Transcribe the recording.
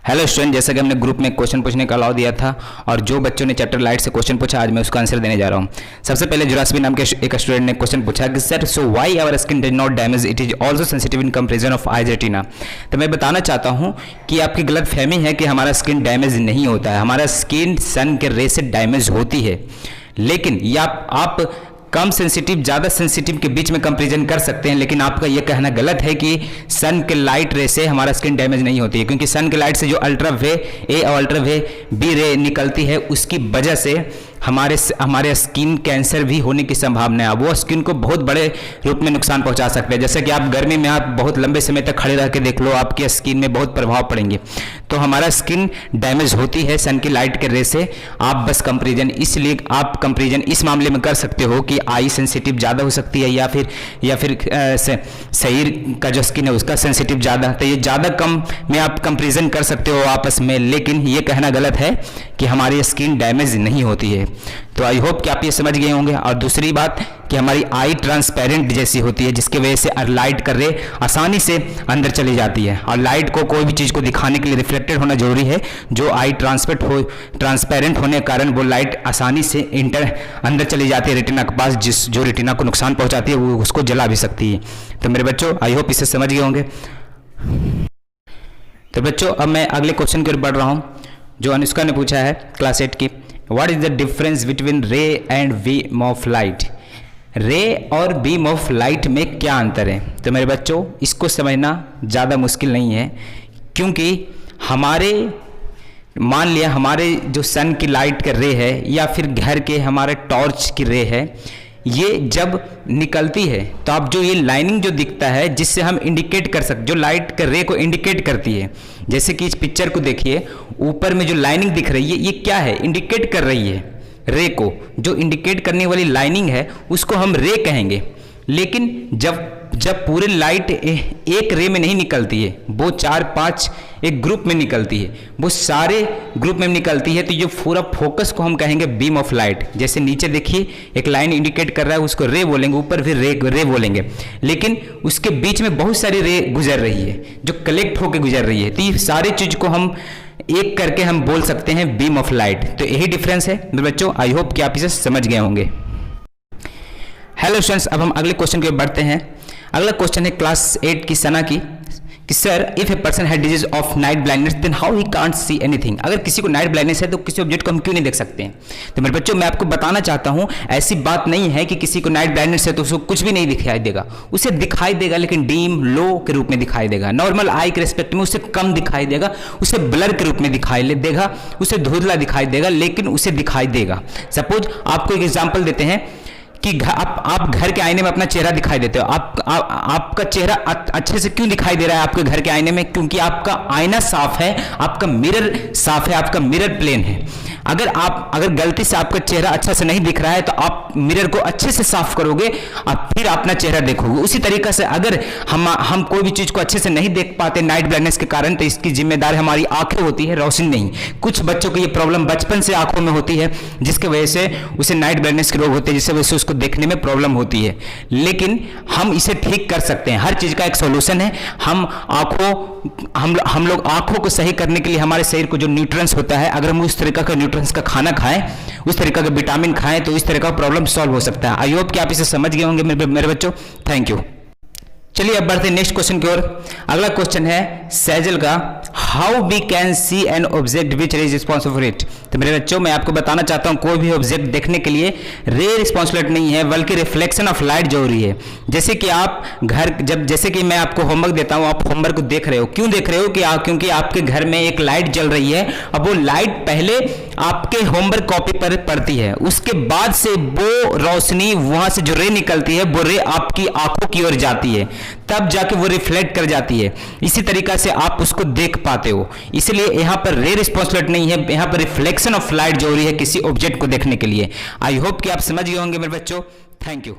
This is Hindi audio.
हेलो स्टूडेंट, जैसा कि हमने ग्रुप में क्वेश्चन पूछने का अलाउ दिया था और जो बच्चों ने चैप्टर लाइट से क्वेश्चन पूछा, आज मैं उसका आंसर देने जा रहा हूँ। सबसे पहले जुरासबी नाम के एक स्टूडेंट ने क्वेश्चन पूछा कि sir so why our skin does not damage, it is also sensitive in comparison of eyes retina. तो मैं बताना चाहता हूँ कि आपकी गलत फहमी है कि हमारा स्किन डैमेज नहीं होता है। हमारा स्किन सन के रे से डैमेज होती है, लेकिन ये आप कम सेंसिटिव ज़्यादा सेंसिटिव के बीच में कंपैरिजन कर सकते हैं, लेकिन आपका यह कहना गलत है कि सन के लाइट रे से हमारा स्किन डैमेज नहीं होती है, क्योंकि सन के लाइट से जो अल्ट्रा वे ए और अल्ट्रा वे बी रे निकलती है, उसकी वजह से हमारे स्किन कैंसर भी होने की संभावना है। वो स्किन को बहुत बड़े रूप में नुकसान पहुंचा सकते हैं। जैसे कि आप गर्मी में आप बहुत लंबे समय तक खड़े रह के देख लो, आपके स्किन में बहुत प्रभाव पड़ेंगे। तो हमारा स्किन डैमेज होती है सन की लाइट के रे से। आप बस कंपैरिजन, इसलिए आप कंपैरिजन इस मामले में कर सकते हो कि आई सेंसिटिव ज़्यादा हो सकती है या फिर शरीर का जो स्किन है उसका सेंसिटिव ज़्यादा, तो ये ज़्यादा कम में आप कंपैरिजन कर सकते हो आपस में, लेकिन ये कहना गलत है कि हमारी स्किन डैमेज नहीं होती है। तो आई होप कि आप ये समझ गए होंगे। और दूसरी बात कि हमारी आई ट्रांसपेरेंट जैसी होती है, जिसकी वजह से लाइट कर रे आसानी से अंदर चली जाती है, और लाइट को कोई भी चीज़ को दिखाने के लिए रिफ्लेक्टेड होना जरूरी है। जो आई ट्रांसपेरेंट होने के कारण वो लाइट आसानी से अंदर चली जाती है रेटिना के पास, जो रेटिना को नुकसान पहुंचाती है, वो उसको जला भी सकती है। तो मेरे बच्चों, आई होप इसे समझ गए होंगे। तो बच्चों, अब मैं अगले क्वेश्चन की ओर बढ़ रहा हूँ, जो अनुष्का ने पूछा है क्लास 8 की। What is the difference between रे एंड बीम ऑफ लाइट? रे और बीम ऑफ लाइट में क्या अंतर है? तो मेरे बच्चों, इसको समझना ज़्यादा मुश्किल नहीं है, क्योंकि मान लिया हमारे जो सन की लाइट का रे है या फिर घर के हमारे टॉर्च की रे है, ये जब निकलती है तो आप जो ये लाइनिंग जो दिखता है, जिससे हम इंडिकेट कर सकते, जो लाइट के रे को इंडिकेट करती है, जैसे कि इस पिक्चर को देखिए, ऊपर में जो लाइनिंग दिख रही है, ये क्या है? इंडिकेट कर रही है रे को। जो इंडिकेट करने वाली लाइनिंग है उसको हम रे कहेंगे। लेकिन जब पूरी लाइट एक रे में नहीं निकलती है, वो 4-5 एक ग्रुप में निकलती है, वो सारे ग्रुप में निकलती है, तो ये पूरा फोकस को हम कहेंगे बीम ऑफ लाइट। जैसे नीचे देखिए एक लाइन इंडिकेट कर रहा है, उसको रे बोलेंगे, ऊपर फिर रे बोलेंगे, लेकिन उसके बीच में बहुत सारी रे गुजर रही है जो कलेक्ट होकर गुजर रही है। तो ये सारी चीज को हम एक करके हम बोल सकते हैं बीम ऑफ लाइट। तो यही डिफरेंस है मेरे बच्चों। आई होप कि आप इसे समझ गए होंगे। हेलो स्टूडेंट्स, अब हम अगले क्वेश्चन की ओर बढ़ते हैं। अगला क्वेश्चन है क्लास 8 की सना की कि sir if a person had disease of night blindness then how he can't see anything. अगर किसी को नाइट ब्लाइंडनेस है तो किसी ऑब्जेक्ट को हम क्यों नहीं देख सकते हैं? तो मेरे बच्चों, मैं आपको बताना चाहता हूं, ऐसी बात नहीं है कि किसी को नाइट ब्लाइंडनेस है तो उसको कुछ भी नहीं दिखाई देगा। उसे दिखाई देगा, लेकिन डीम लो के रूप में दिखाई देगा। नॉर्मल आई के रेस्पेक्ट में उसे कम दिखाई देगा, उसे ब्लर के रूप में दिखाई देगा, उसे धुंधला दिखाई देगा, लेकिन उसे दिखाई देगा। सपोज आपको एक एग्जाम्पल देते हैं कि आप घर के आईने में अपना चेहरा दिखाई देते हो। आपका चेहरा अच्छे से क्यों दिखाई दे रहा है आपके घर के आईने में? क्योंकि आपका आईना साफ है, आपका मिरर साफ है, आपका मिरर प्लेन है। अगर गलती से आपका चेहरा अच्छा से नहीं दिख रहा है तो आप मिरर को अच्छे से साफ करोगे और फिर अपना चेहरा देखोगे। उसी तरीके से अगर हम कोई भी चीज को अच्छे से नहीं देख पाते नाइट ब्लाइंडनेस के कारण, तो इसकी जिम्मेदार हमारी आंखें होती है, रोशनी नहीं। कुछ बच्चों को ये प्रॉब्लम बचपन से आंखों में होती है, जिसकी वजह से उसे नाइट ब्लाइंडनेस के रोग होते हैं, जिसकी वजह से उसको देखने में प्रॉब्लम होती है। लेकिन हम इसे ठीक कर सकते हैं। हर चीज का एक सॉल्यूशन है। हम लोग आंखों को सही करने के लिए हमारे शरीर को जो न्यूट्रिएंट्स होता है, अगर हम उस तरीका का न्यूट्रिएंट्स का खाना खाएं, उस तरीका का विटामिन खाएं, तो इस तरह का प्रॉब्लम सॉल्व हो सकता है। आई होप कि आप इसे समझ गए होंगे मेरे बच्चों। Thank you. चलिए अब बढ़ते हैं नेक्स्ट क्वेश्चन की ओर। अगला क्वेश्चन है सैजल का, how we can see an object which ray is responsible for it. तो मेरे बच्चों, मैं आपको बताना चाहता हूं, कोई भी ऑब्जेक्ट देखने के लिए रे रिस्पॉन्सिबिलिटी नहीं है, बल्कि रिफ्लेक्शन ऑफ लाइट जरूरी है। जैसे कि आप जैसे कि मैं आपको होमवर्क देता हूं, आप होमवर्क को देख रहे हो, क्यों देख रहे हो? क्योंकि आपके घर में एक लाइट जल रही है। अब वो लाइट पहले आपके होमवर्क कॉपी पर पड़ती है, उसके बाद से वो रोशनी वहां से जो रे निकलती है, वो रे आपकी आंखों की ओर जाती है, तब जाके वो रिफ्लेक्ट कर जाती है। इसी तरीका से आप उसको देख पाते हो। इसलिए यहां पर रे रिस्पॉन्सिबिलिटी नहीं है, यहां पर रिफ्लेक्शन ऑफ लाइट जरूरी है किसी ऑब्जेक्ट को देखने के लिए। आई होप कि आप समझ गए होंगे मेरे बच्चों। Thank you.